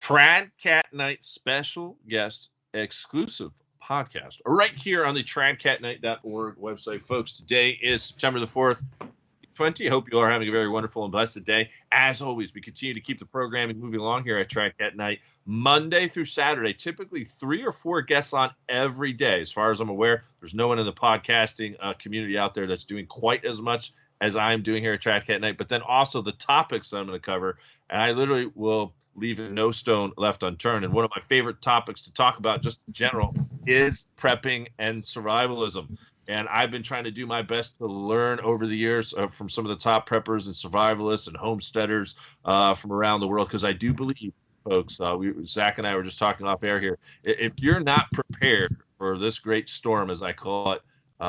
Trad Cat Night special guest exclusive podcast right here on the tradcatnight.org website, folks. Today is September the 4th, 2020. Hope you all are having a very wonderful and blessed day. As always, we continue to keep the programming moving along here at Trad Cat Night, Monday through Saturday. Typically 3 or 4 guests on every day. As far as I'm aware, there's no one in the podcasting community out there that's doing quite as much as I'm doing here at Trad Cat Night. But then also the topics that I'm going to cover, and I literally will leave no stone left unturned. And one of my favorite topics to talk about just in general is prepping and survivalism. And I've been trying to do my best to learn over the years from some of the top preppers and survivalists and homesteaders from around the world, because I do believe, folks, Zach and I were just talking off air here, if you're not prepared for this great storm, as I call it,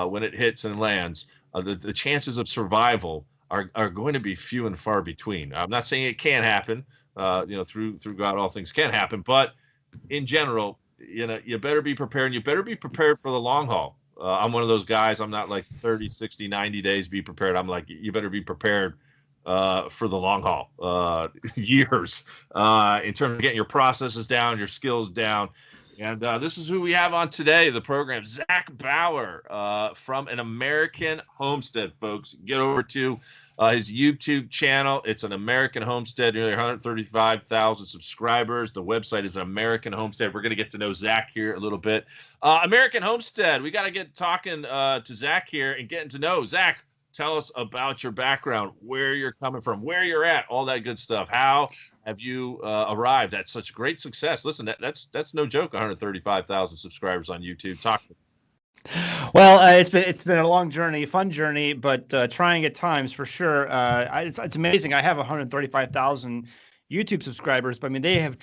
when it hits and lands, the chances of survival are going to be few and far between. I'm not saying it can't happen. Through God, all things can happen. But in general, you better be prepared. And you better be prepared for the long haul. I'm one of those guys. I'm not like 30, 60, 90 days be prepared. I'm like, you better be prepared for the long haul, years, in terms of getting your processes down, your skills down. And this is who we have on today, the program, Zach Bauer from An American Homestead, folks. Get over to his YouTube channel. It's An American Homestead, nearly 135,000 subscribers. The website is American Homestead. We're going to get to know Zach here a little bit. American Homestead, we got to get talking to Zach here and getting to know. Zach, tell us about your background, where you're coming from, where you're at, all that good stuff. How have you arrived at such great success? Listen, that's no joke, 135,000 subscribers on YouTube. Talk to me. Well, it's been a long journey, fun journey, but trying at times for sure. It's amazing. I have 135,000 YouTube subscribers, but I mean they have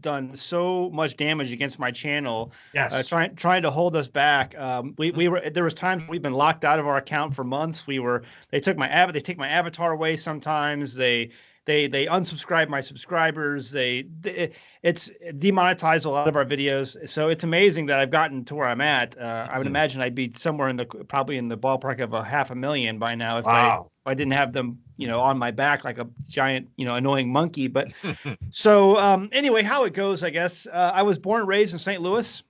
done so much damage against my channel. Yes. Trying to hold us back. There was times we've been locked out of our account for months. They take my avatar away sometimes. They unsubscribe my subscribers. It's demonetized a lot of our videos. So it's amazing that I've gotten to where I'm at. I would imagine I'd be somewhere probably in the ballpark of 500,000 by now if I didn't have them, on my back like a giant, annoying monkey. But so anyway, how it goes, I guess. I was born and raised in St. Louis.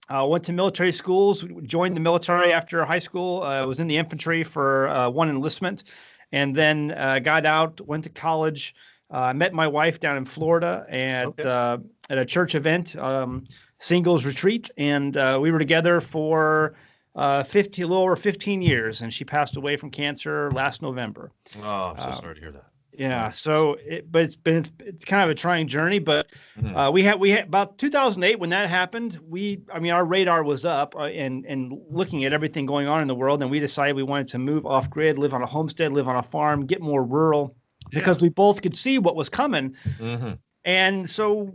Went to military schools, joined the military after high school. Was in the infantry for one enlistment. And then got out, went to college, met my wife down in Florida at a church event, singles retreat. And we were together for a little over 15 years. And she passed away from cancer last November. Oh, I'm so sorry to hear that. Yeah. So, it's kind of a trying journey, but we had about 2008 when that happened. Our radar was up and looking at everything going on in the world, and we decided we wanted to move off grid, live on a homestead, live on a farm, get more rural, because we both could see what was coming. Mm-hmm. And so,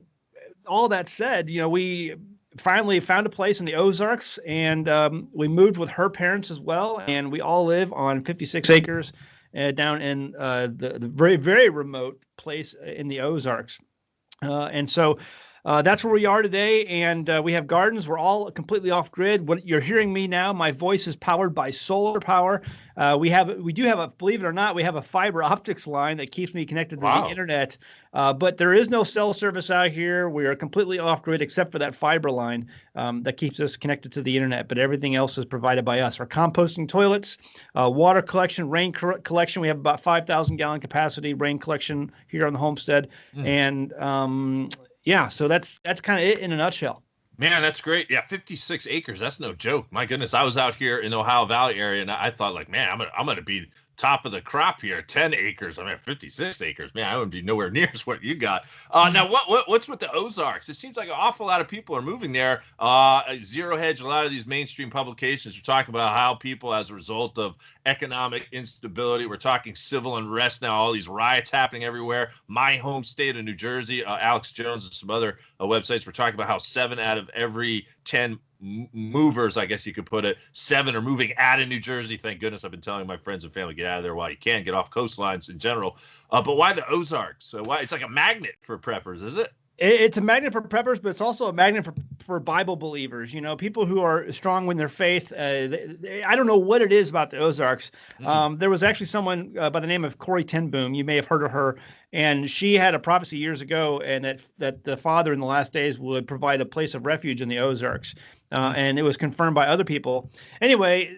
all that said, we finally found a place in the Ozarks, and we moved with her parents as well, and we all live on 56 acres. Down in the very, very remote place in the Ozarks. And so that's where we are today. And we have gardens. We're all completely off grid. What you're hearing me now, my voice is powered by solar power. We do have believe it or not, we have a fiber optics line that keeps me connected to the internet. But there is no cell service out here. We are completely off grid except for that fiber line that keeps us connected to the internet. But everything else is provided by us. Our composting toilets, water collection, rain collection. We have about 5,000 gallon capacity rain collection here on the homestead. And so that's kind of it in a nutshell. Man, that's great. Yeah, 56 acres. That's no joke. My goodness, I was out here in the Ohio Valley area, and I thought, like, man, I'm gonna be top of the crop here. 10 acres. 56 acres. Man, I wouldn't be nowhere near as what you got. Now, what's with the Ozarks? It seems like an awful lot of people are moving there. Zero Hedge, a lot of these mainstream publications are talking about how people, as a result of economic instability, we're talking civil unrest now, all these riots happening everywhere. My home state of New Jersey, Alex Jones and some other websites were talking about how 7 out of every 10 movers, I guess you could put it, 7 are moving out of New Jersey. Thank goodness. I've been telling my friends and family, get out of there while you can, get off coastlines in general. But why the Ozarks? Why it's like a magnet for preppers, is it? It's a magnet for preppers, but it's also a magnet for Bible believers. You know, people who are strong in their faith. I don't know what it is about the Ozarks. There was actually someone by the name of Corrie ten Boom. You may have heard of her, and she had a prophecy years ago, and that the Father in the last days would provide a place of refuge in the Ozarks. And it was confirmed by other people. Anyway,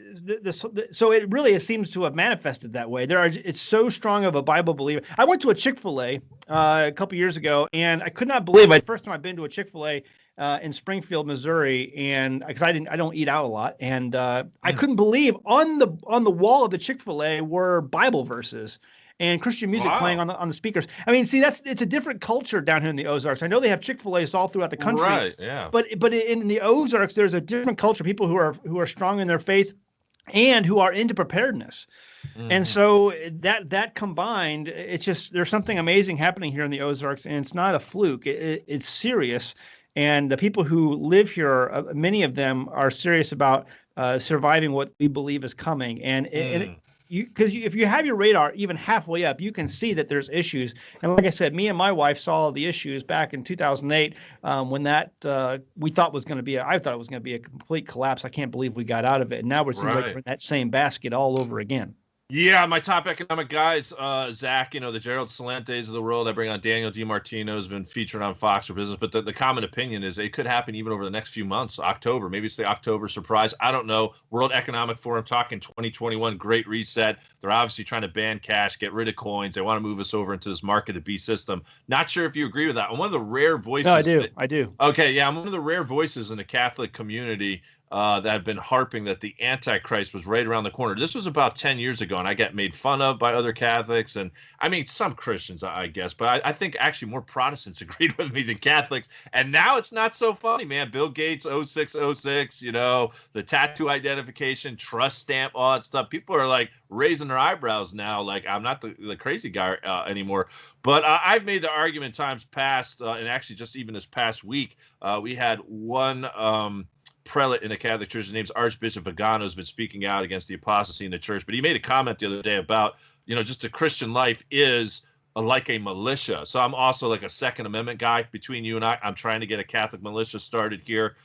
so it seems to have manifested that way. It's so strong of a Bible believer. I went to a Chick-fil-A a couple years ago, and I could not believe it. First time I've been to a Chick-fil-A in Springfield, Missouri, and because I don't eat out a lot, and I couldn't believe on the wall of the Chick-fil-A were Bible verses and Christian music playing on the speakers. I mean, see, it's a different culture down here in the Ozarks. I know they have Chick-fil-A's all throughout the country, right? Yeah. But in the Ozarks, there's a different culture. People who are strong in their faith and who are into preparedness. And so that combined, it's just there's something amazing happening here in the Ozarks, and it's not a fluke. It's serious. And the people who live here, many of them are serious about surviving what we believe is coming. And because if you have your radar even halfway up, you can see that there's issues. And like I said, me and my wife saw the issues back in 2008 when that we thought was going to be I thought it was going to be a complete collapse. I can't believe we got out of it. And now we're seeing like we're in that same basket all over again. Yeah, my top economic guys, Zach, the Gerald Celentes of the world. I bring on Daniel DiMartino, who's been featured on Fox for Business. But the common opinion is it could happen even over the next few months, October. Maybe it's the October surprise. I don't know. World Economic Forum talking 2021, great reset. They're obviously trying to ban cash, get rid of coins. They want to move us over into this market to beast system. Not sure if you agree with that. I'm one of the rare voices. No, I do. Okay, yeah, I'm one of the rare voices in the Catholic community that have been harping that the Antichrist was right around the corner. This was about 10 years ago, and I got made fun of by other Catholics, and I mean, some Christians, I guess, but I think actually more Protestants agreed with me than Catholics, and now it's not so funny, man. Bill Gates, 0606, the tattoo identification, trust stamp, all that stuff. People are like raising their eyebrows now, like I'm not the crazy guy anymore. But I've made the argument times past, and actually just even this past week, we had one prelate in the Catholic Church. His name's Archbishop Vigano, has been speaking out against the apostasy in the church. But he made a comment the other day about, just the Christian life is like a militia. So I'm also like a Second Amendment guy. Between you and I, I'm trying to get a Catholic militia started here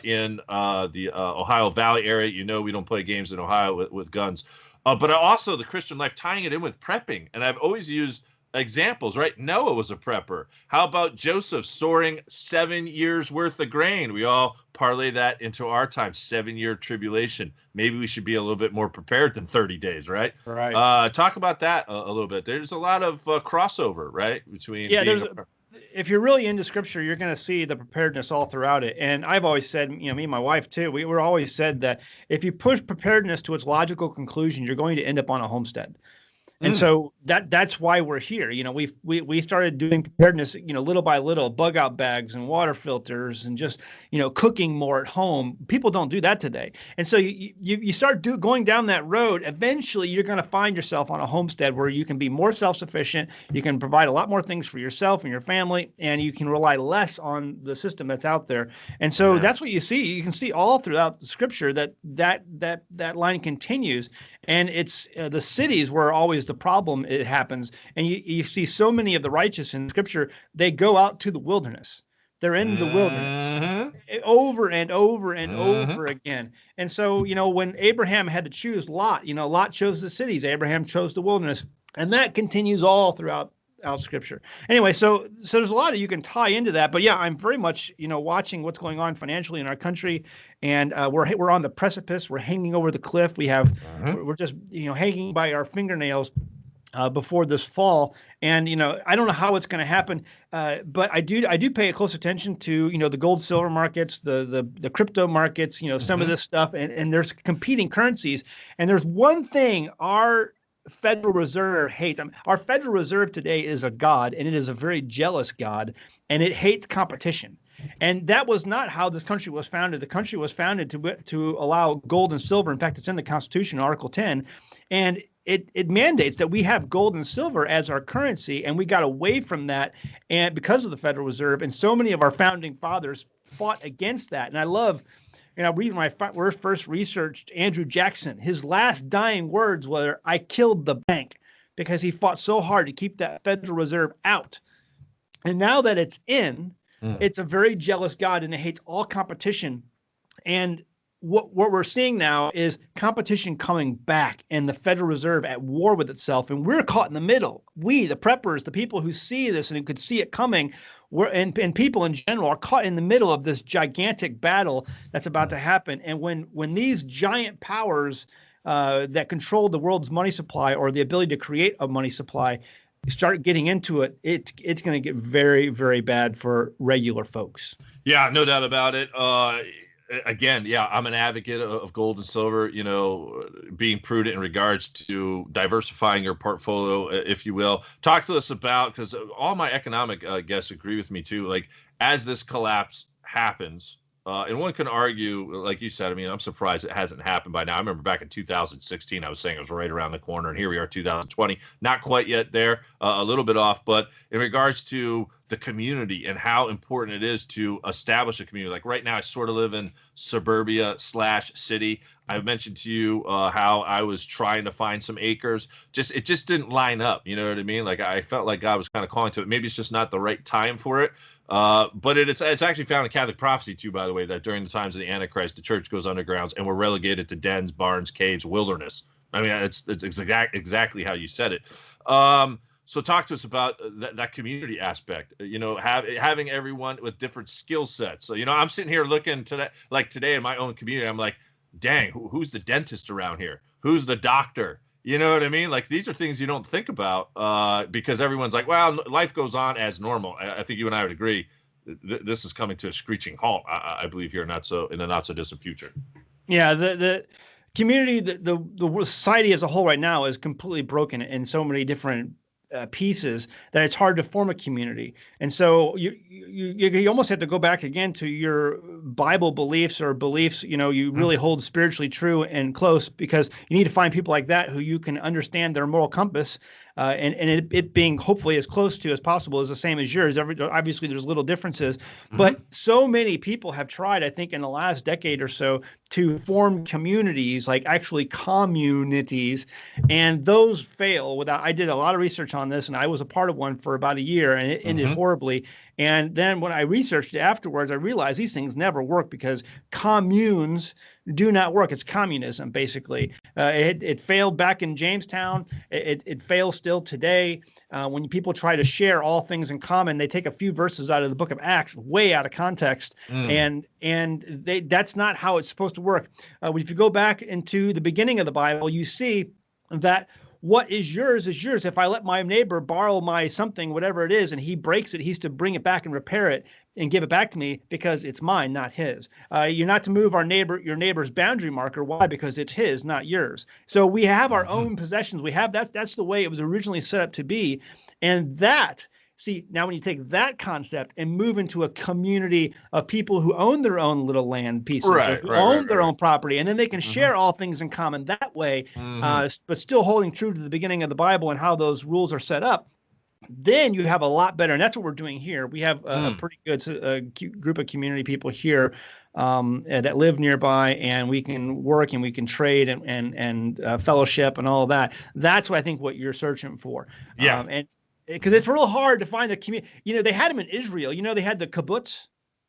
in the Ohio Valley area. We don't play games in Ohio with guns. But also the Christian life, tying it in with prepping. And I've always used examples, right? Noah was a prepper. How about Joseph storing 7 years worth of grain? We all parlay that into our time, 7-year tribulation. Maybe we should be a little bit more prepared than 30 days, right? Right. Talk about that a little bit. There's a lot of crossover, right? Between if you're really into scripture, you're going to see the preparedness all throughout it. And I've always said, me and my wife too, we were always said that if you push preparedness to its logical conclusion, you're going to end up on a homestead. And so that's why we're here. We started doing preparedness, little by little, bug out bags and water filters and just, cooking more at home. People don't do that today. And so you start going down that road. Eventually, you're going to find yourself on a homestead where you can be more self-sufficient. You can provide a lot more things for yourself and your family, and you can rely less on the system that's out there. And so that's what you see. You can see all throughout the scripture that line continues. And it's the cities where always the problem it happens. And you see so many of the righteous in scripture, they go out to the wilderness. They're in the wilderness over and over and over again. And so, when Abraham had to choose Lot, Lot chose the cities, Abraham chose the wilderness. And that continues all throughout scripture. Anyway, so there's a lot of you can tie into that. But yeah, I'm very much, watching what's going on financially in our country. And we're on the precipice. We're hanging over the cliff. We're just, hanging by our fingernails before this fall. And, I don't know how it's going to happen. But I do pay close attention to, the gold, silver markets, the crypto markets, some of this stuff. And there's competing currencies. And there's one thing our Federal Reserve hates. Our Federal Reserve today is a god, and it is a very jealous god, and it hates competition. And that was not how this country was founded. The country was founded to allow gold and silver. In fact, it's in the Constitution, Article 10, and it mandates that we have gold and silver as our currency, and we got away from that, and because of the Federal Reserve, and so many of our founding fathers fought against that. And I love. When I first researched Andrew Jackson, his last dying words were, "I killed the bank," because he fought so hard to keep that Federal Reserve out. And now that it's in, Mm. it's a very jealous God, and it hates all competition. And what we're seeing now is competition coming back, and the Federal Reserve at war with itself. And we're caught in the middle. We, the preppers, the people who see this and who could see it coming, and people in general are caught in the middle of this gigantic battle that's about to happen. And when these giant powers that control the world's money supply, or the ability to create a money supply, start getting into it, it's going to get very, very bad for regular folks. Yeah, no doubt about it. Again, yeah, I'm an advocate of gold and silver, being prudent in regards to diversifying your portfolio, if you will. Talk to us about, because all my economic guests agree with me too, like as this collapse happens, and one can argue, like you said, I mean, I'm surprised it hasn't happened by now. I remember back in 2016, I was saying it was right around the corner, and here we are, 2020, not quite yet there, a little bit off. But in regards to the community and how important it is to establish a community, like right now, I sort of live in suburbia/city. I mentioned to you how I was trying to find some acres. It just didn't line up. You know what I mean? Like I felt like God was kind of calling to it. Maybe it's just not the right time for it. But it's actually found in Catholic prophecy too, by the way, that during the times of the Antichrist, the church goes undergrounds and we're relegated to dens, barns, caves, wilderness. I mean, it's exactly how you said it. So talk to us about that community aspect, having everyone with different skill sets. So, I'm sitting here looking to that, like today in my own community, I'm like, dang, who's the dentist around here? Who's the doctor? You know what I mean? Like, these are things you don't think about because everyone's like, well, life goes on as normal. I think you and I would agree. This is coming to a screeching halt, I believe, here in the not so distant future. Yeah, the community, the society as a whole right now is completely broken in so many different pieces that it's hard to form a community. And so you almost have to go back again to your Bible beliefs, or beliefs you really hold spiritually true and close, because you need to find people like that who you can understand their moral compass, and it being hopefully as close to as possible is the same as yours. Obviously there's little differences, but so many people have tried, I think in the last decade or so, to form communities, like actually communities, and those fail without. I did a lot of research on this, and I was a part of one for about a year, and it ended horribly. And then when I researched it afterwards, I realized these things never work, because communes do not work. It's communism, basically. It failed back in Jamestown. It fails still today. When people try to share all things in common, they take a few verses out of the book of Acts, way out of context, and that's not how it's supposed to work. If you go back into the beginning of the Bible, you see that what is yours is yours. If I let my neighbor borrow my something, whatever it is, and he breaks it, he's to bring it back and repair it and give it back to me, because it's mine, not his. You're not to move your neighbor's boundary marker. Why? Because it's his, not yours. So we have our own possessions. That's the way it was originally set up to be. And now when you take that concept and move into a community of people who own their own little land pieces, who own their own property, and then they can share all things in common that way, but still holding true to the beginning of the Bible and how those rules are set up, then you have a lot better. And that's what we're doing here. We have a pretty good group of community people here that live nearby, and we can work and we can trade and fellowship and all of that. That's what I think what you're searching for. Yeah. And because it's real hard to find a community. They had them in Israel. They had the kibbutz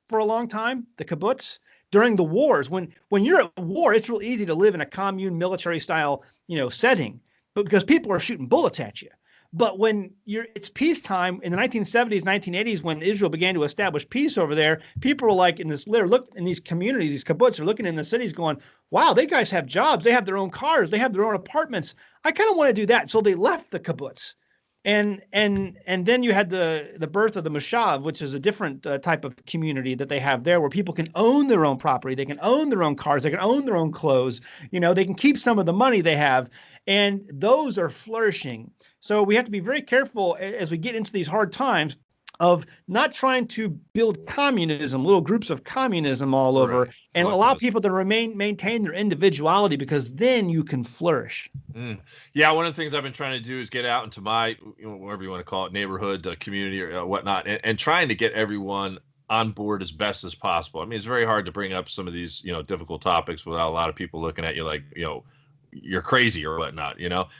for a long time, the kibbutz during the wars. When you're at war, it's real easy to live in a commune military style, setting, but because people are shooting bullets at you. But when it's peacetime in the 1970s, 1980s, when Israel began to establish peace over there, people were like in these communities, these kibbutz are looking in the cities going, wow, they guys have jobs. They have their own cars. They have their own apartments. I kind of want to do that. So they left the kibbutz. And then you had the birth of the Moshav, which is a different type of community that they have there, where people can own their own property, they can own their own cars, they can own their own clothes, they can keep some of the money they have, and those are flourishing. So we have to be very careful as we get into these hard times of not trying to build communism, little groups of communism all over, and allow people to maintain their individuality, because then you can flourish. Yeah, one of the things I've been trying to do is get out into my, whatever you want to call it, neighborhood, community, or whatnot, and trying to get everyone on board as best as possible. I mean, it's very hard to bring up some of these, difficult topics without a lot of people looking at you like, you're crazy or whatnot.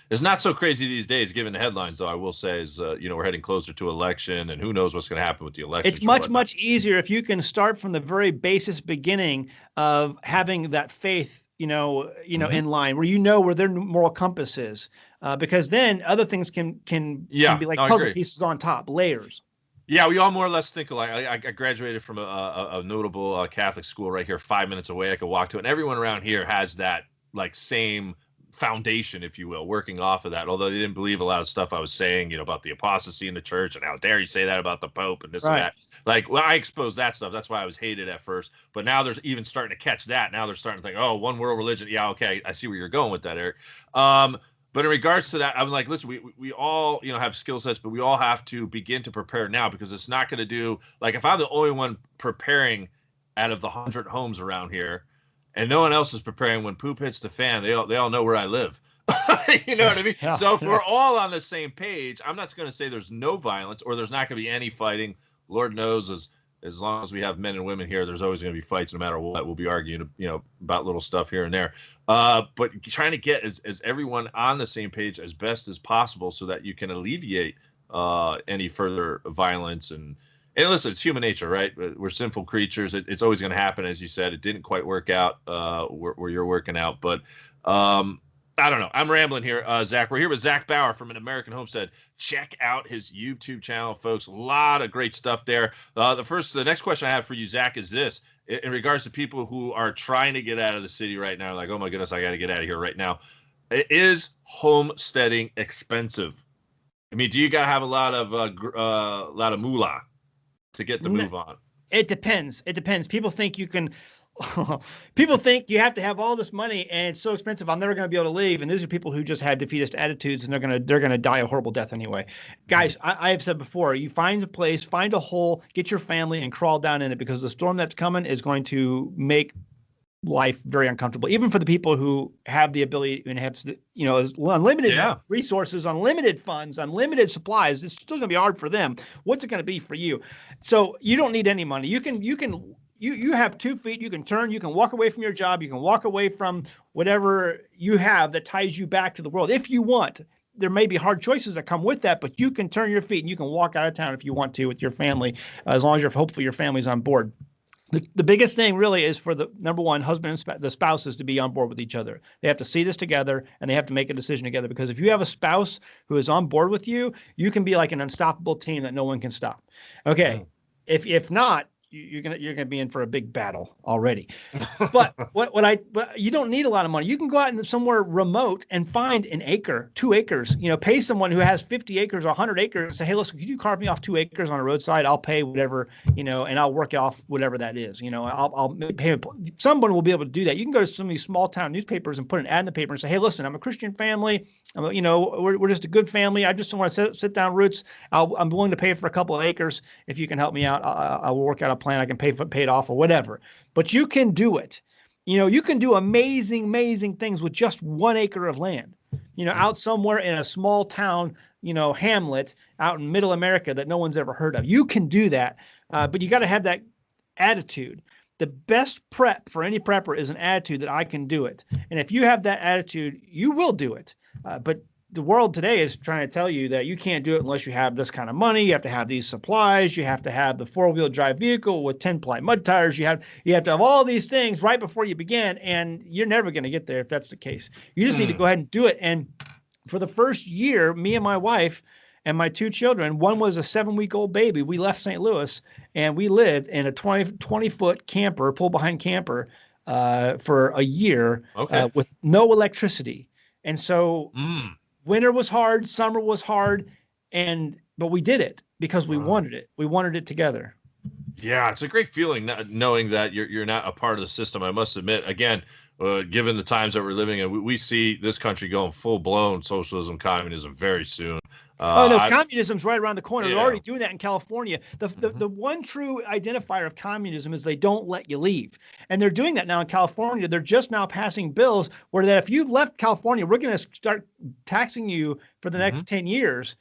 It's not so crazy these days, given the headlines, though. I will say is, we're heading closer to election, and who knows what's going to happen with the election. It's much easier if you can start from the very basis beginning of having that faith, in line where their moral compass is, because then other things can be like puzzle pieces on top, layers. Yeah, we all more or less think alike. I graduated from a notable Catholic school right here, 5 minutes away. I could walk to it, and everyone around here has that like same foundation, if you will, working off of that. Although they didn't believe a lot of stuff I was saying, about the apostasy in the church and how dare you say that about the Pope and this and that. Like, well, I exposed that stuff. That's why I was hated at first. But now there's even starting to catch that. Now they're starting to think, oh, one world religion. Yeah, okay, I see where you're going with that, Eric. But in regards to that, I'm like, listen, we all, have skill sets, but we all have to begin to prepare now, because it's not going to do, like, if I'm the only one preparing out of the 100 homes around here and no one else is preparing, when poop hits the fan, they all know where I live. You know what I mean? Yeah, so if we're all on the same page, I'm not going to say there's no violence or there's not going to be any fighting. Lord knows, as long as we have men and women here, there's always going to be fights no matter what. We'll be arguing, about little stuff here and there. But trying to get as everyone on the same page as best as possible so that you can alleviate any further violence. And listen, it's human nature, right? We're sinful creatures. It's always going to happen. As you said, it didn't quite work out where you're working out. But I don't know. I'm rambling here, Zach. We're here with Zach Bauer from An American Homestead. Check out his YouTube channel, folks. A lot of great stuff there. The next question I have for you, Zach, is this. In regards to people who are trying to get out of the city right now, like, oh my goodness, I got to get out of here right now. Is homesteading expensive? I mean, do you got to have a lot of moolah to get the move on? It depends. People think you can. People think you have to have all this money and it's so expensive, I'm never going to be able to leave. And these are people who just have defeatist attitudes, and they're going to die a horrible death anyway. Guys, I have said before, you find a place, find a hole, get your family and crawl down in it, because the storm that's coming is going to make life very uncomfortable, even for the people who have the ability and have, unlimited resources, unlimited funds, unlimited supplies. It's still going to be hard for them. What's it going to be for you? So you don't need any money. You have 2 feet, you can turn, you can walk away from your job, you can walk away from whatever you have that ties you back to the world if you want. There may be hard choices that come with that, but you can turn your feet and you can walk out of town if you want to with your family, as long as hopefully your family's on board. The biggest thing really is for the number one, husband and the spouses to be on board with each other. They have to see this together and they have to make a decision together, because if you have a spouse who is on board with you, you can be like an unstoppable team that no one can stop. Okay. If not, you're gonna be in for a big battle already. But but you don't need a lot of money. You can go out in somewhere remote and find an acre, 2 acres. Pay someone who has 50 acres or 100 acres. Say, hey, listen, could you carve me off 2 acres on a roadside? I'll pay whatever, and I'll work off whatever that is. I'll pay. Someone will be able to do that. You can go to some of these small town newspapers and put an ad in the paper and say, hey, listen, I'm a Christian family. We're just a good family. I just want to sit down roots. I'm willing to pay for a couple of acres. If you can help me out, I will work out a plan. I can pay it off or whatever. But you can do it. You can do amazing things with just 1 acre of land. Out somewhere in a small town, hamlet out in middle America that no one's ever heard of. You can do that, but you got to have that attitude. The best prep for any prepper is an attitude that I can do it. And if you have that attitude, you will do it. But the world today is trying to tell you that you can't do it unless you have this kind of money. You have to have these supplies. You have to have the 4-wheel drive vehicle with 10-ply mud tires. You have to have all these things right before you begin, and you're never going to get there if that's the case. You just need to go ahead and do it. And for the first year, me and my wife and my 2 children, one was a 7-week-old baby. We left St. Louis and we lived in a 20-foot camper, pull-behind camper, for a year with no electricity. And so winter was hard, summer was hard, but we did it because we wanted it. We wanted it together. Yeah, it's a great feeling knowing that you're not a part of the system. I must admit, again, given the times that we're living in, we see this country going full-blown socialism, communism very soon. Communism's right around the corner. They're already doing that in California. The one true identifier of communism is they don't let you leave. And they're doing that now in California. They're just now passing bills where that if you've left California, we're going to start taxing you for the next 10 years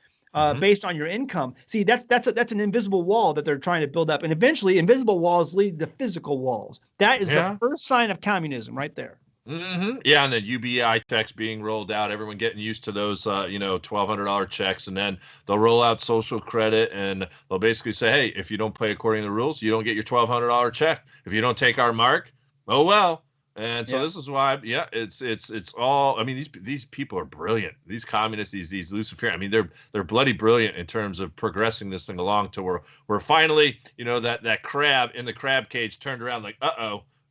based on your income. See, that's an invisible wall that they're trying to build up. And eventually invisible walls lead to physical walls. That is the first sign of communism right there. Yeah, and then UBI checks being rolled out, everyone getting used to those, $1,200 checks, and then they'll roll out social credit, and they'll basically say, hey, if you don't play according to the rules, you don't get your $1,200 check. If you don't take our mark, oh well. And so Yeah. this is why, yeah, it's all. I mean, these people are brilliant. These communists, these Luciferians. I mean, they're bloody brilliant in terms of progressing this thing along to where we're finally, that crab in the crab cage turned around like,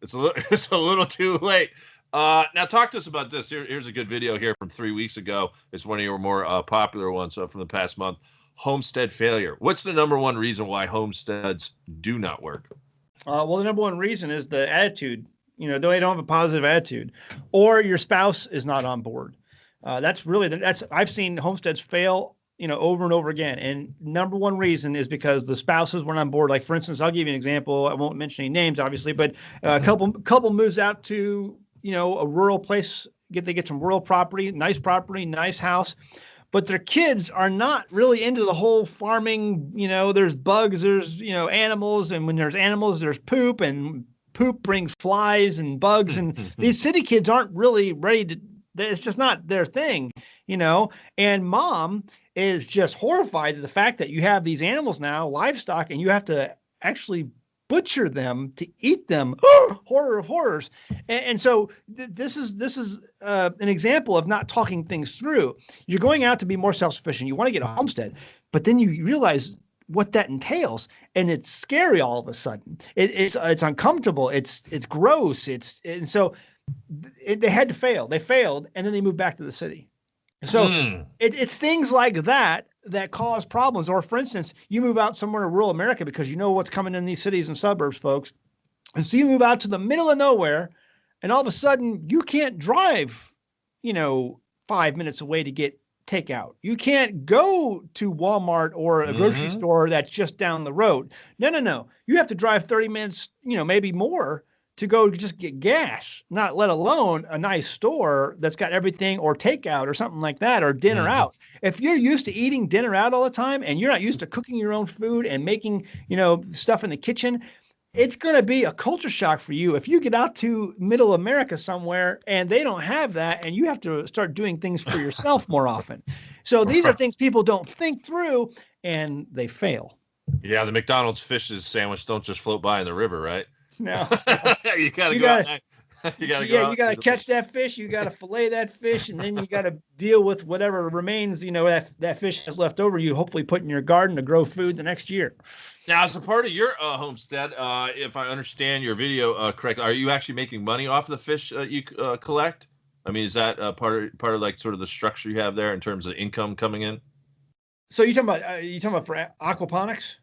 it's it's a little too late. Now talk to us about this. Here's a good video here from 3 weeks ago. It's one of your more popular ones from the past month. Homestead failure. What's the number one reason why homesteads do not work? Well, the number one reason is the attitude. They don't have a positive attitude, or your spouse is not on board. I've seen homesteads fail, over and over again. And number one reason is because the spouses weren't on board. Like, for instance, I'll give you an example. I won't mention any names, obviously, but a couple moves out to, a rural place. They get some rural property, nice house. But their kids are not really into the whole farming. There's bugs, there's, animals. And when there's animals, there's poop, and poop brings flies and bugs. And these city kids aren't really ready to, it's just not their thing, and mom is just horrified at the fact that you have these animals now, livestock, and you have to actually butcher them to eat them. Horror of horrors. And so this is an example of not talking things through. You're going out to be more self-sufficient. You want to get a homestead, but then you realize what that entails, and it's scary all of a sudden. It's uncomfortable. It's gross. And so they had to fail. They failed, and then they moved back to the city. So it's things like that cause problems. Or, for instance, you move out somewhere in rural America because you know what's coming in these cities and suburbs, folks. And so you move out to the middle of nowhere, and all of a sudden you can't drive, 5 minutes away to get takeout. You can't go to Walmart or a grocery store that's just down the road. No. You have to drive 30 minutes, maybe more, to go just get gas, not let alone a nice store that's got everything, or takeout or something like that, or dinner out. If you're used to eating dinner out all the time and you're not used to cooking your own food and making, stuff in the kitchen, it's going to be a culture shock for you if you get out to middle America somewhere and they don't have that, and you have to start doing things for yourself more often. So these are things people don't think through, and they fail. Yeah, the McDonald's fish sandwich don't just float by in the river, right? No. you gotta catch that fish. You gotta fillet that fish, and then you gotta deal with whatever remains, that fish has left over. You hopefully put in your garden to grow food the next year. Now, as a part of your homestead, if I understand your video correctly, are you actually making money off of the fish you collect? I mean, is that part of like sort of the structure you have there in terms of income coming in? So you talking about for aquaponics?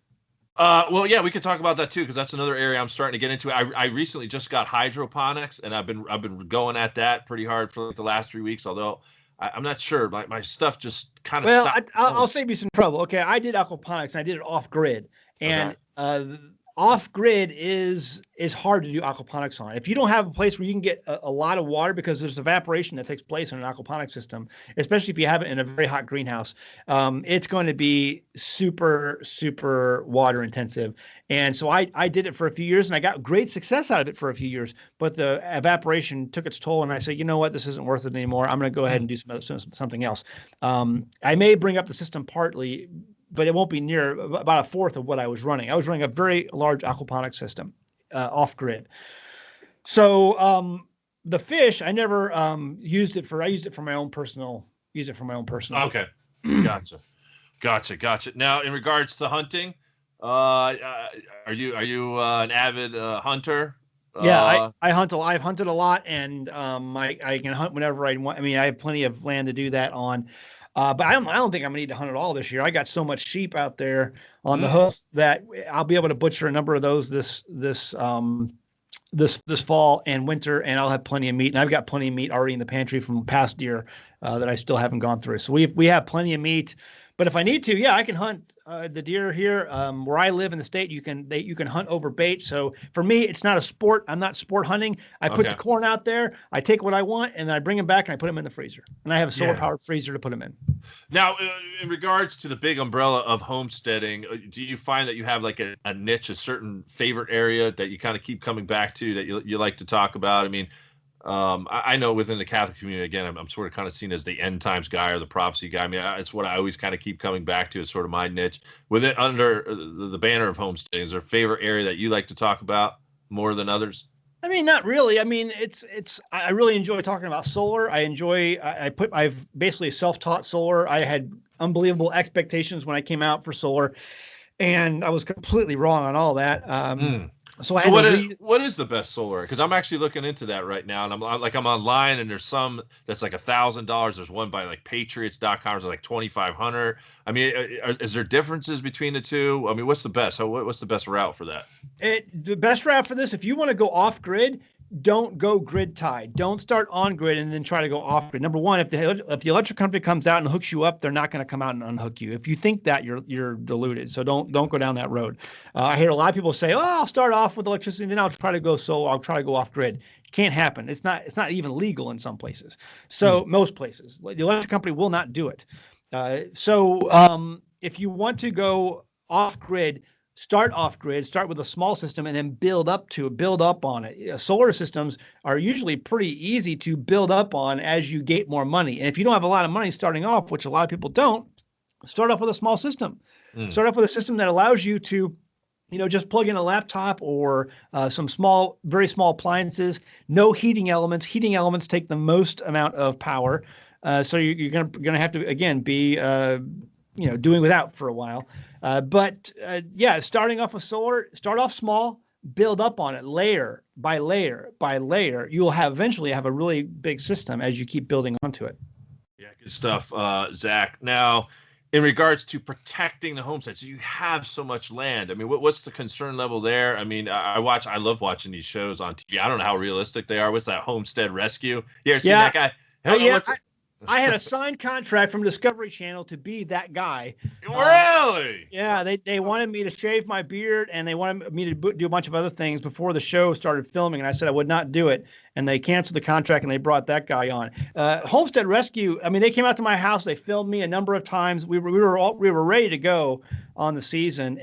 Well, yeah, we could talk about that too, because that's another area I'm starting to get into. I recently just got hydroponics, and I've been going at that pretty hard for like the last 3 weeks. Although I'm not sure, my stuff just kind of. Well, I'll save you some trouble. Okay, I did aquaponics, and I did it off grid, and off grid is hard to do aquaponics on. If you don't have a place where you can get a lot of water, because there's evaporation that takes place in an aquaponics system, especially if you have it in a very hot greenhouse, it's going to be super, super water intensive. And so I did it for a few years, and I got great success out of it for a few years, but the evaporation took its toll, and I said, you know what, this isn't worth it anymore. I'm going to go ahead and do something else. I may bring up the system partly, but it won't be near about a fourth of what I was running. I was running a very large aquaponics system off grid. So the fish, I never used it for. I used it for my own personal. Okay, gotcha. Now, in regards to hunting, are you an avid hunter? Yeah, I've hunted a lot, and I can hunt whenever I want. I mean, I have plenty of land to do that on. But I don't think I'm gonna need to hunt at all this year. I got so much sheep out there on the hoof that I'll be able to butcher a number of those this fall and winter, and I'll have plenty of meat. And I've got plenty of meat already in the pantry from past deer that I still haven't gone through. So we have plenty of meat. But if I need to, yeah, I can hunt the deer here. Where I live in the state, you can hunt over bait. So for me, it's not a sport. I'm not sport hunting. I put the corn out there. I take what I want, and then I bring them back and I put them in the freezer. And I have a solar-powered freezer to put them in. Now, in regards to the big umbrella of homesteading, do you find that you have like a niche, a certain favorite area that you kind of keep coming back to that you like to talk about? I mean, I know within the Catholic community, again, I'm sort of kind of seen as the end times guy or the prophecy guy. I mean, it's what I always kind of keep coming back to as sort of my niche. With it under the banner of homesteading, is there a favorite area that you like to talk about more than others? I mean, not really. I mean, I really enjoy talking about solar. I've basically self-taught solar. I had unbelievable expectations when I came out for solar, and I was completely wrong on all that. So what is the best solar? Because I'm actually looking into that right now, and I'm online, and there's some that's like $1,000. There's one by like Patriots.com, it's like 2,500. I mean, is there differences between the two? I mean, what's the best? What's the best route for that? The best route for this, if you want to go off grid, don't go grid tied. Don't start on grid and then try to go off grid. Number one, if the electric company comes out and hooks you up, they're not going to come out and unhook you. If you think that, you're deluded. So don't go down that road. I hear a lot of people say, "Oh, I'll start off with electricity, then I'll try to go solar. I'll try to go off grid." Can't happen. It's not even legal in some places. So most places, the electric company will not do it. If you want to go off grid, start off grid, start with a small system, and then build up on it. Solar systems are usually pretty easy to build up on as you get more money. And if you don't have a lot of money starting off, which a lot of people don't, start off with a small system. Start off with a system that allows you to, just plug in a laptop or some very small appliances. No heating elements. Heating elements take the most amount of power. So you're gonna have to, again, be doing without for a while. Starting off with solar, start off small, build up on it layer by layer by layer. You'll eventually have a really big system as you keep building onto it. Yeah, good stuff, Zach. Now, in regards to protecting the homestead, so you have so much land. I mean, what's the concern level there? I mean, I love watching these shows on TV. I don't know how realistic they are. What's that Homestead Rescue? You ever seen that guy? I had a signed contract from Discovery Channel to be that guy. Really? Yeah, they wanted me to shave my beard, and they wanted me to do a bunch of other things before the show started filming, and I said I would not do it. And they canceled the contract, and they brought that guy on. Homestead Rescue, I mean, they came out to my house. They filmed me a number of times. We were ready to go on the season.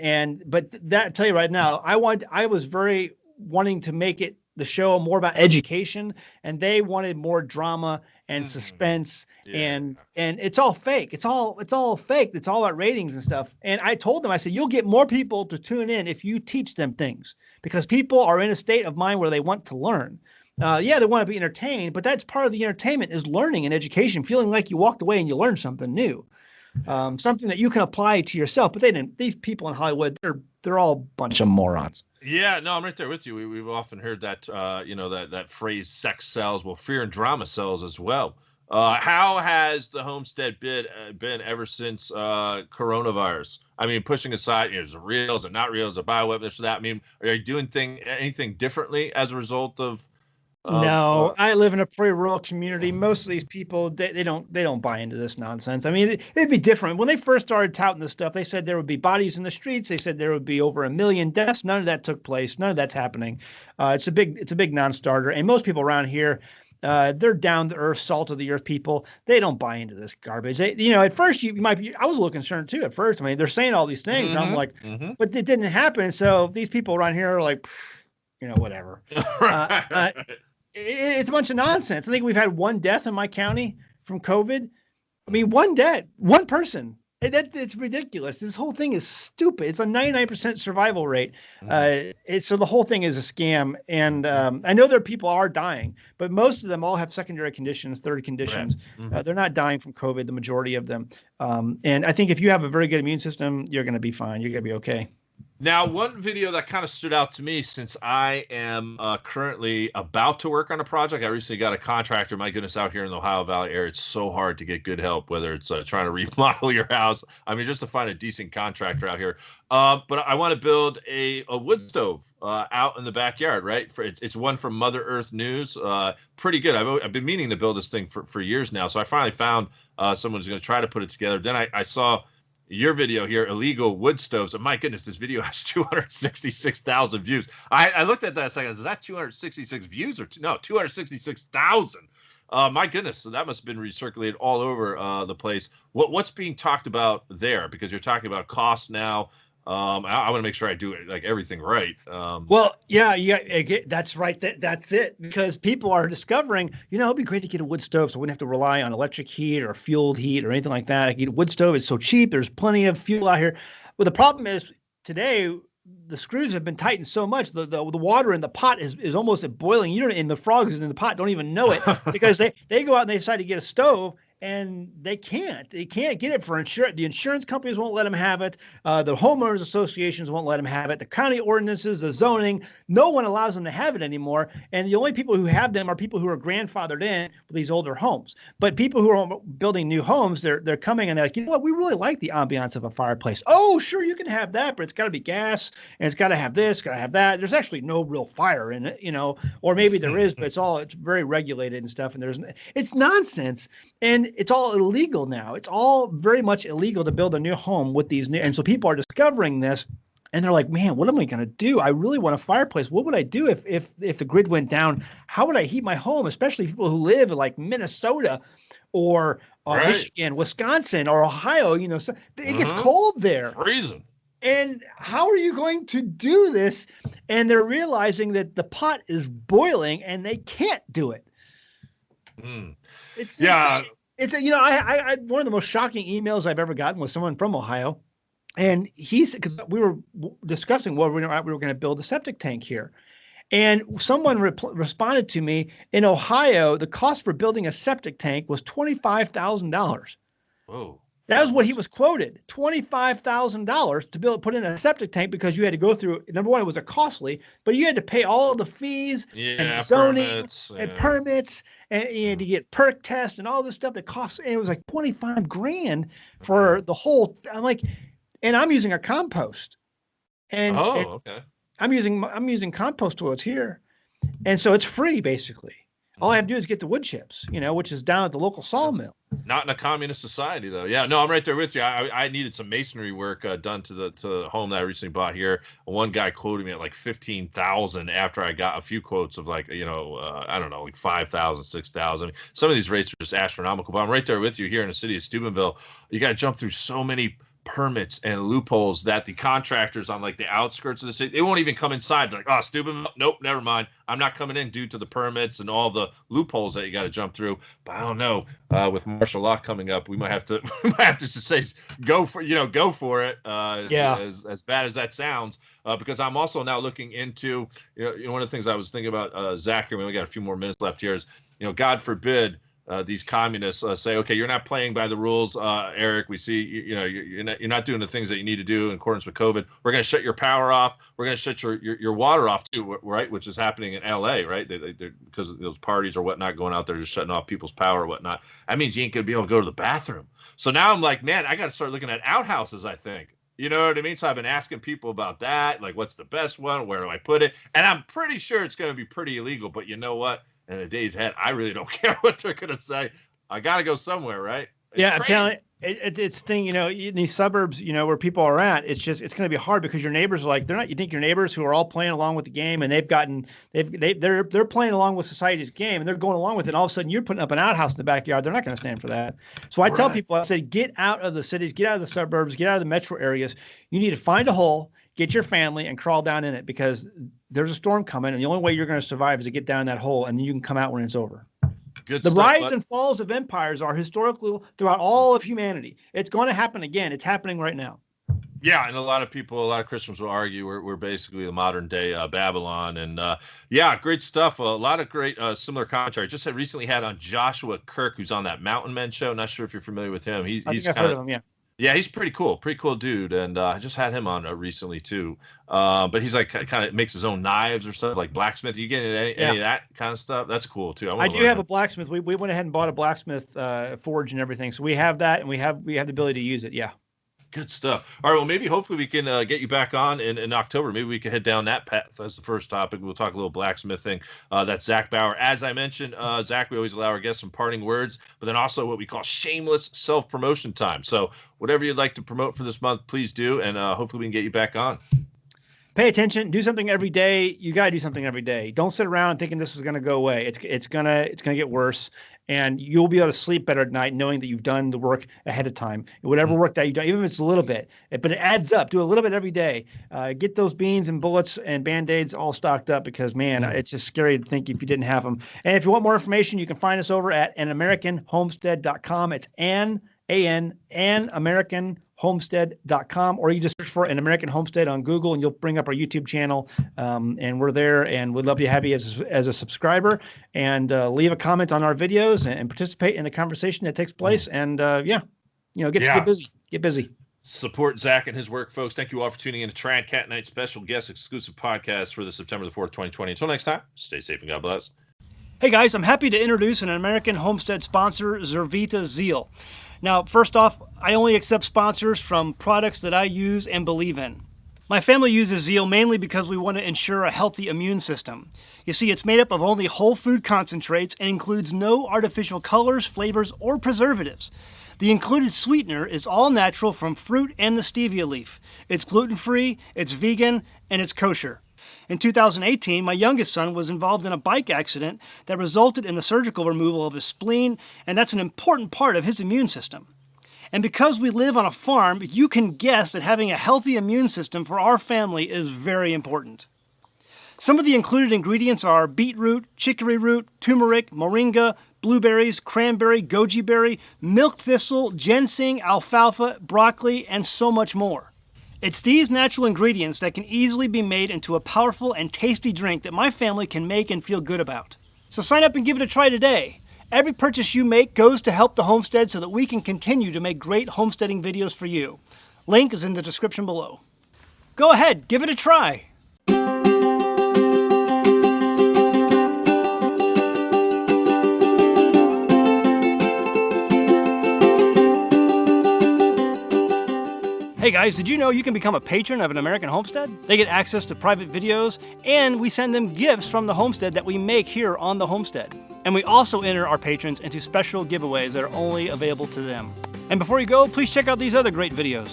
But I tell you right now, I was very wanting to make the show more about education, and they wanted more drama and suspense, and it's all fake. It's all fake. It's all about ratings and stuff. And I told them, I said, you'll get more people to tune in if you teach them things, because people are in a state of mind where they want to learn. They want to be entertained, but that's part of the entertainment, is learning and education, feeling like you walked away and you learned something new, something that you can apply to yourself. But these people in Hollywood, they're all a bunch of morons. Yeah, no, I'm right there with you. We've often heard that, that phrase, sex sells. Well, fear and drama sells as well. How has the homestead been ever since coronavirus? I mean, pushing aside, is it real? Is it not real? Is it bioweapon? This or that? I mean, are you doing anything differently as a result of? No, I live in a pretty rural community. Most of these people, they don't buy into this nonsense. I mean, it'd be different. When they first started touting this stuff, they said there would be bodies in the streets. They said there would be over 1 million deaths. None of that took place. None of that's happening. It's a big non-starter. And most people around here, they're down to earth, salt of the earth people. They don't buy into this garbage. At first you might be. I was a little concerned too. At first, I mean, they're saying all these things. I'm like, but it didn't happen. So these people around here are like, whatever. It's a bunch of nonsense. I think we've had 1 death in my county from COVID. I mean, 1 death, 1 person. It's ridiculous. This whole thing is stupid. It's a 99% survival rate. So the whole thing is a scam. And I know people are dying, but most of them all have secondary conditions, third conditions. Right. They're not dying from COVID, the majority of them. And I think if you have a very good immune system, you're going to be fine. You're going to be okay. Now, one video that kind of stood out to me, since I am currently about to work on a project. I recently got a contractor. My goodness, out here in the Ohio Valley area, it's so hard to get good help, whether it's trying to remodel your house. I mean, just to find a decent contractor out here. But I want to build a wood stove out in the backyard, right? It's one from Mother Earth News. Pretty good. I've been meaning to build this thing for years now. So I finally found someone who's going to try to put it together. Then I saw your video here, illegal wood stoves. And my goodness, this video has 266,000 views. I looked at that a second. Is that 266 views or no? 266,000. My goodness, so that must have been recirculated all over the place. What's being talked about there? Because you're talking about cost now. I want to make sure I do it like everything right. Well, yeah, that's right. That's it. Because people are discovering, it'd be great to get a wood stove, so we wouldn't have to rely on electric heat or fueled heat or anything like that. A wood stove is so cheap. There's plenty of fuel out here. Well, the problem is today the screws have been tightened so much the water in the pot is almost at boiling. You don't, and the frogs in the pot don't even know it because they go out and they decide to get a stove. And they can't get it for insurance. The insurance companies won't let them have it. The homeowners associations won't let them have it. The county ordinances, the zoning, no one allows them to have it anymore. And the only people who have them are people who are grandfathered in with these older homes. But people who are building new homes, they're coming and they're like, you know what, we really like the ambiance of a fireplace. Oh, sure, you can have that, but it's got to be gas and it's got to have this, got to have that. There's actually no real fire in it, or maybe there is, but it's very regulated and stuff. And it's nonsense. And it's all illegal now. It's all very much illegal to build a new home with these new. And so people are discovering this and they're like, man, what am I going to do? I really want a fireplace. What would I do if the grid went down? How would I heat my home? Especially people who live in like Minnesota or Michigan, Wisconsin, or Ohio, so it gets cold there. Freezing. And how are you going to do this? And they're realizing that the pot is boiling and they can't do it. It's I one of the most shocking emails I've ever gotten was someone from Ohio, and because we were discussing whether we were going to build a septic tank here, and someone responded to me in Ohio. The cost for building a septic tank was $25,000. Whoa. That was what he was quoted, $25,000 to put in a septic tank because you had to go through, number one, it was costly, but you had to pay all of the fees and zoning and permits and you had to get perk test and all this stuff that costs. And it was like $25,000 for the whole. I'm like, and I'm using a compost, and okay. I'm using compost toilets here, and so it's free basically. All I have to do is get the wood chips, which is down at the local sawmill. Not in a communist society, though. Yeah, no, I'm right there with you. I needed some masonry work done to the home that I recently bought here. One guy quoted me at like $15,000 after I got a few quotes of like, I don't know, like $5,000, $6,000. Some of these rates are just astronomical. But I'm right there with you here in the city of Steubenville. You got to jump through so many permits and loopholes that the contractors on like the outskirts of the city, they won't even come inside. They're like, oh, Steubenville, nope, never mind. I'm not coming in due to the permits and all the loopholes that you got to jump through. But I don't know. With martial law coming up, we might have to just say go for it. As bad as that sounds, because I'm also now looking into one of the things I was thinking about, Zachary. We got a few more minutes left here. Is God forbid. These communists say, okay, you're not playing by the rules, Eric. We see, you're not doing the things that you need to do in accordance with COVID. We're going to shut your power off. We're going to shut your water off too, right? Which is happening in LA, right? They're because of those parties or whatnot going out there, just shutting off people's power or whatnot. That means you ain't going to be able to go to the bathroom. So now I'm like, man, I got to start looking at outhouses, I think. You know what I mean? So I've been asking people about that. Like, what's the best one? Where do I put it? And I'm pretty sure it's going to be pretty illegal. But you know what? In a day's head, I really don't care what they're going to say. I got to go somewhere, right? I'm telling you, it's thing, in these suburbs, where people are at, it's going to be hard because your neighbors are like, you think your neighbors who are all playing along with the game and they're playing along with society's game and they're going along with it. And all of a sudden you're putting up an outhouse in the backyard. They're not going to stand for that. So I tell people, I say, get out of the cities, get out of the suburbs, get out of the metro areas. You need to find a hole, get your family and crawl down in it because there's a storm coming. And the only way you're going to survive is to get down that hole and then you can come out when it's over. The rise and falls of empires are historical throughout all of humanity. It's going to happen again. It's happening right now. Yeah, and a lot of Christians will argue we're basically the modern day Babylon. And great stuff. A lot of great similar commentary. Just recently had on Joshua Kirk, who's on that Mountain Men show. Not sure if you're familiar with him. I think I've heard of him, yeah. Yeah, he's pretty cool dude, and I just had him on recently too. But he's like kind of makes his own knives or stuff, like blacksmith. You get any of that kind of stuff? That's cool too. I do have a blacksmith. We went ahead and bought a blacksmith forge and everything, so we have that, and we have the ability to use it. Yeah. Good stuff. All right. Well, hopefully we can get you back on in October. Maybe we can head down that path as the first topic. We'll talk a little blacksmithing. That's Zach Bauer. As I mentioned, Zach, we always allow our guests some parting words, but then also what we call shameless self-promotion time. So whatever you'd like to promote for this month, please do. And hopefully we can get you back on. pay attention, do something every day. You got to do something every day. Don't sit around thinking this is going to go away. It's going to get worse, and you'll be able to sleep better at night knowing that you've done the work ahead of time. Whatever work that you've done, even if it's a little bit, but it adds up. Do a little bit every day. Get those beans and bullets and Band-Aids all stocked up because, man, it's just scary to think if you didn't have them. And if you want more information, you can find us over at anamericanhomestead.com. It's AmericanHomestead.com, or you just search for An American Homestead on Google and you'll bring up our YouTube channel. And we're there, and we'd love to have you as a subscriber, and leave a comment on our videos and participate in the conversation that takes place. And get busy. Support Zach and his work, folks. Thank you all for tuning in to Trad Cat Night special guest exclusive podcast for the September the 4th, 2020. Until next time, stay safe and God bless. Hey guys, I'm happy to introduce an American Homestead sponsor, Zervita Zeal. Now, first off, I only accept sponsors from products that I use and believe in. My family uses Zeal mainly because we want to ensure a healthy immune system. You see, it's made up of only whole food concentrates and includes no artificial colors, flavors, or preservatives. The included sweetener is all natural from fruit and the stevia leaf. It's gluten-free, it's vegan, and it's kosher. In 2018, my youngest son was involved in a bike accident that resulted in the surgical removal of his spleen, and that's an important part of his immune system. And because we live on a farm, you can guess that having a healthy immune system for our family is very important. Some of the included ingredients are beetroot, chicory root, turmeric, moringa, blueberries, cranberry, goji berry, milk thistle, ginseng, alfalfa, broccoli, and so much more. It's these natural ingredients that can easily be made into a powerful and tasty drink that my family can make and feel good about. So sign up and give it a try today. Every purchase you make goes to help the homestead so that we can continue to make great homesteading videos for you. Link is in the description below. Go ahead, give it a try. Hey guys, did you know you can become a patron of An American Homestead? They get access to private videos, and we send them gifts from the homestead that we make here on the homestead. And we also enter our patrons into special giveaways that are only available to them. And before you go, please check out these other great videos.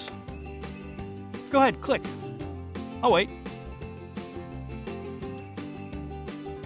Go ahead, click. Oh wait.